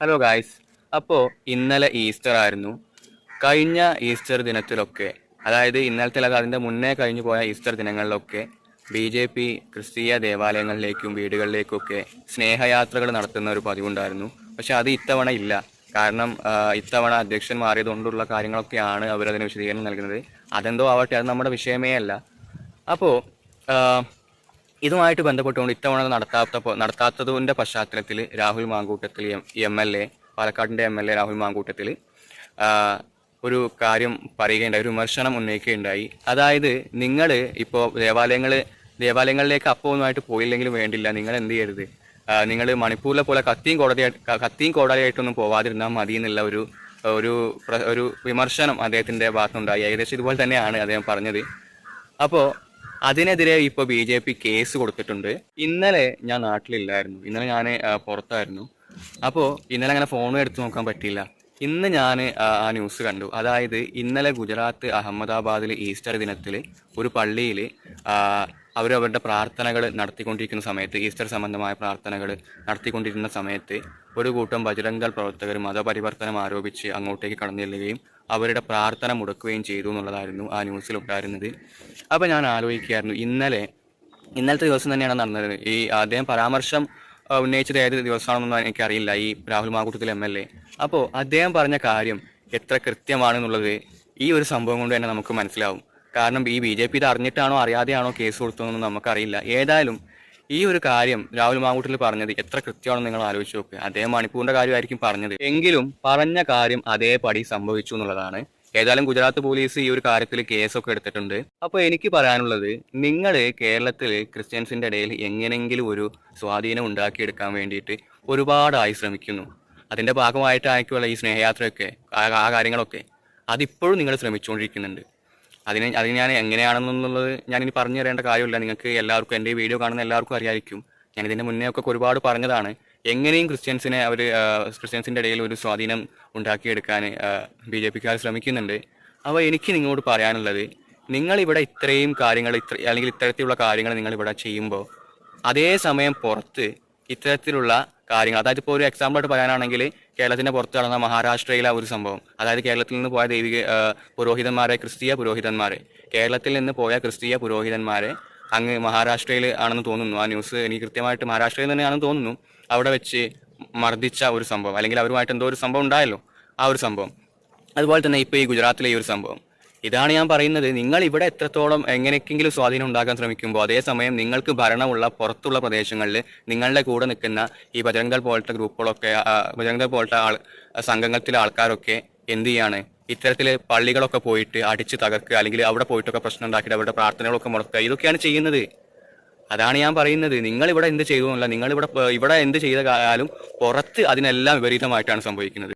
Hello guys. അപ്പോൾ ഇന്നലെ Easter ആയിരുന്നു. കഴിഞ്ഞ ഈസ്റ്റർ ദിനത്തിലൊക്കെ, അതായത് ഇന്നലത്തെ അതിൻ്റെ മുന്നേ കഴിഞ്ഞു പോയ ഈസ്റ്റർ ദിനങ്ങളിലൊക്കെ BJP ക്രിസ്തീയ ദേവാലയങ്ങളിലേക്കും വീടുകളിലേക്കൊക്കെ സ്നേഹയാത്രകൾ നടത്തുന്ന ഒരു പതിവുണ്ടായിരുന്നു. പക്ഷെ അത് ഇത്തവണ ഇല്ല. കാരണം ഇത്തവണ അധ്യക്ഷൻ മാറിയതുകൊണ്ടുള്ള കാര്യങ്ങളൊക്കെയാണ് അവരതിന് വിശദീകരണം നൽകുന്നത്. അതെന്തോ ആവട്ടെ, അത് നമ്മുടെ വിഷയമേ അല്ല. അപ്പോൾ ഇതുമായിട്ട് ബന്ധപ്പെട്ടുകൊണ്ട് ഇത്തവണ നടത്താത്തതിൻ്റെ പശ്ചാത്തലത്തിൽ രാഹുൽ മാങ്കൂട്ടത്തിൽ MLA, പാലക്കാടിൻ്റെ MLA രാഹുൽ മാങ്കൂട്ടത്തിൽ ഒരു കാര്യം പറയുകയുണ്ടായി, ഒരു വിമർശനം ഉന്നയിക്കുകയുണ്ടായി. അതായത് നിങ്ങൾ ഇപ്പോൾ ദേവാലയങ്ങളിലേക്ക് അപ്പമൊന്നുമായിട്ട് പോയില്ലെങ്കിലും വേണ്ടില്ല, നിങ്ങൾ എന്ത് ചെയ്യരുത്, നിങ്ങൾ മണിപ്പൂരിലെ പോലെ കത്തിയും കോടാലിയായിട്ടൊന്നും പോവാതിരുന്നാൽ മതി എന്നുള്ള ഒരു വിമർശനം അദ്ദേഹത്തിൻ്റെ ഭാഗത്തുണ്ടായി. ഏകദേശം ഇതുപോലെ തന്നെയാണ് അദ്ദേഹം പറഞ്ഞത്. അപ്പോൾ അതിനെതിരെ ഇപ്പോൾ BJP കേസ് കൊടുത്തിട്ടുണ്ട്. ഇന്നലെ ഞാൻ നാട്ടിലില്ലായിരുന്നു, ഇന്നലെ ഞാൻ പുറത്തായിരുന്നു. അപ്പോൾ ഇന്നലെ അങ്ങനെ ഫോണും എടുത്ത് നോക്കാൻ പറ്റിയില്ല. ഇന്ന് ഞാൻ ആ ന്യൂസ് കണ്ടു. അതായത് ഇന്നലെ ഗുജറാത്ത് അഹമ്മദാബാദിൽ ഈസ്റ്റർ ദിനത്തിൽ ഒരു പള്ളിയിൽ അവരവരുടെ പ്രാർത്ഥനകൾ നടത്തിക്കൊണ്ടിരിക്കുന്ന സമയത്ത്, ഈസ്റ്റർ സംബന്ധമായ പ്രാർത്ഥനകൾ നടത്തിക്കൊണ്ടിരുന്ന സമയത്ത് ഒരു കൂട്ടം ബജ്രംഗ് ദൾ പ്രവർത്തകർ മതപരിവർത്തനം ആരോപിച്ച് അങ്ങോട്ടേക്ക് കടന്നു ചെല്ലുകയും അവരുടെ പ്രാർത്ഥന മുടക്കുകയും ചെയ്തു എന്നുള്ളതായിരുന്നു ആ ന്യൂസിലുണ്ടായിരുന്നത്. അപ്പോൾ ഞാൻ ആലോചിക്കുകയായിരുന്നു, ഇന്നലത്തെ ദിവസം തന്നെയാണ് നടന്നത്. ഈ അദ്ദേഹം പരാമർശം ഉന്നയിച്ചത് ഏത് ദിവസമാണെന്നൊന്നും എനിക്കറിയില്ല, ഈ രാഹുൽ മാങ്കൂട്ടത്തിൽ MLA. അപ്പോൾ അദ്ദേഹം പറഞ്ഞ കാര്യം എത്ര കൃത്യമാണെന്നുള്ളത് ഈ ഒരു സംഭവം കൊണ്ട് തന്നെ നമുക്ക് മനസ്സിലാവും. കാരണം ഈ BJP ഇത് അറിഞ്ഞിട്ടാണോ അറിയാതെയാണോ കേസ് കൊടുത്തതെന്നൊന്നും നമുക്കറിയില്ല. ഏതായാലും ഈ ഒരു കാര്യം രാഹുൽ മാങ്കൂട്ടത്തിൽ പറഞ്ഞത് എത്ര കൃത്യമാണെന്ന് നിങ്ങൾ ആലോചിച്ച് നോക്കുക. അദ്ദേഹം മണിപ്പൂരിന്റെ കാര്യമായിരിക്കും പറഞ്ഞത്, എങ്കിലും പറഞ്ഞ കാര്യം അതേപടി സംഭവിച്ചു എന്നുള്ളതാണ്. ഏതായാലും ഗുജറാത്ത് പോലീസ് ഈ ഒരു കാര്യത്തിൽ കേസൊക്കെ എടുത്തിട്ടുണ്ട്. അപ്പോൾ എനിക്ക് പറയാനുള്ളത്, നിങ്ങൾ കേരളത്തിൽ ക്രിസ്ത്യൻസിന്റെ ഇടയിൽ എങ്ങനെയെങ്കിലും ഒരു സ്വാധീനം ഉണ്ടാക്കിയെടുക്കാൻ വേണ്ടിയിട്ട് ഒരുപാടായി ശ്രമിക്കുന്നു. അതിന്റെ ഭാഗമായിട്ടായിരിക്കുമല്ലോ ഈ സ്നേഹയാത്രയൊക്കെ, ആ കാര്യങ്ങളൊക്കെ. അതിപ്പോഴും നിങ്ങൾ ശ്രമിച്ചുകൊണ്ടിരിക്കുന്നുണ്ട്. അതിന് ഞാൻ എങ്ങനെയാണെന്നുള്ളത് ഞാനിനി പറഞ്ഞു തരേണ്ട കാര്യമില്ല. നിങ്ങൾക്ക് എല്ലാവർക്കും, എൻ്റെ വീഡിയോ കാണുന്ന എല്ലാവർക്കും അറിയായിരിക്കും. ഞാൻ ഇതിൻ്റെ മുന്നേ ഒക്കെ ഒരുപാട് പറഞ്ഞതാണ്. എങ്ങനെയും ക്രിസ്ത്യൻസിൻ്റെ ഇടയിൽ ഒരു സ്വാധീനം ഉണ്ടാക്കിയെടുക്കാൻ BJPക്കാർ ശ്രമിക്കുന്നുണ്ട്. അപ്പോൾ എനിക്ക് നിങ്ങളോട് പറയാനുള്ളത്, നിങ്ങളിവിടെ ഇത്രയും കാര്യങ്ങൾ അല്ലെങ്കിൽ ഇത്തരത്തിലുള്ള കാര്യങ്ങൾ നിങ്ങളിവിടെ ചെയ്യുമ്പോൾ അതേ സമയം പുറത്ത് ഇത്തരത്തിലുള്ള കാര്യങ്ങൾ, അതായത് ഇപ്പോൾ ഒരു എക്സാമ്പിളായിട്ട് പറയാനാണെങ്കിൽ കേരളത്തിൻ്റെ പുറത്ത് നടന്ന മഹാരാഷ്ട്രയിലെ ഒരു സംഭവം, അതായത് കേരളത്തിൽ നിന്ന് പോയ ക്രിസ്തീയ പുരോഹിതന്മാരെ കേരളത്തിൽ നിന്ന് പോയ ക്രിസ്തീയ പുരോഹിതന്മാരെ അങ്ങ് മഹാരാഷ്ട്രയിൽ ആണെന്ന് തോന്നുന്നു, ആ ന്യൂസ് എനിക്ക് കൃത്യമായിട്ട് മഹാരാഷ്ട്രയിൽ തന്നെയാണെന്ന് തോന്നുന്നു, അവിടെ വെച്ച് മർദ്ദിച്ച ഒരു സംഭവം, അല്ലെങ്കിൽ അവരുമായിട്ട് എന്തോ ഒരു സംഭവം ഉണ്ടായല്ലോ, ആ ഒരു സംഭവം. അതുപോലെ തന്നെ ഇപ്പോൾ ഈ ഗുജറാത്തിലെ ഈ ഒരു സംഭവം. ഇതാണ് ഞാൻ പറയുന്നത്, നിങ്ങൾ ഇവിടെ എത്രത്തോളം എങ്ങനെയെങ്കിലും സ്വാധീനം ഉണ്ടാക്കാൻ ശ്രമിക്കുമ്പോൾ അതേസമയം നിങ്ങൾക്ക് ഭരണമുള്ള പുറത്തുള്ള പ്രദേശങ്ങളിൽ നിങ്ങളുടെ കൂടെ നിൽക്കുന്ന ഈ ബജ്രംഗ് ദൾ പോലത്തെ ഗ്രൂപ്പുകളൊക്കെ, ബജ്രംഗ് ദൾ പോലത്തെ സംഘത്തിലെ ആൾക്കാരൊക്കെ എന്ത് ചെയ്യാണ്, ഇത്തരത്തിൽ പള്ളികളൊക്കെ പോയിട്ട് അടിച്ച് തകർക്കുക, അല്ലെങ്കിൽ അവിടെ പോയിട്ടൊക്കെ പ്രശ്നം ഉണ്ടാക്കിയിട്ട് അവരുടെ പ്രാർത്ഥനകളൊക്കെ മുടക്കുക, ഇതൊക്കെയാണ് ചെയ്യുന്നത്. അതാണ് ഞാൻ പറയുന്നത്, നിങ്ങളിവിടെ എന്ത് ചെയ്തു എന്നല്ല, നിങ്ങളിവിടെ എന്ത് ചെയ്താലും പുറത്ത് അതിനെല്ലാം വിപരീതമായിട്ടാണ് സംഭവിക്കുന്നത്.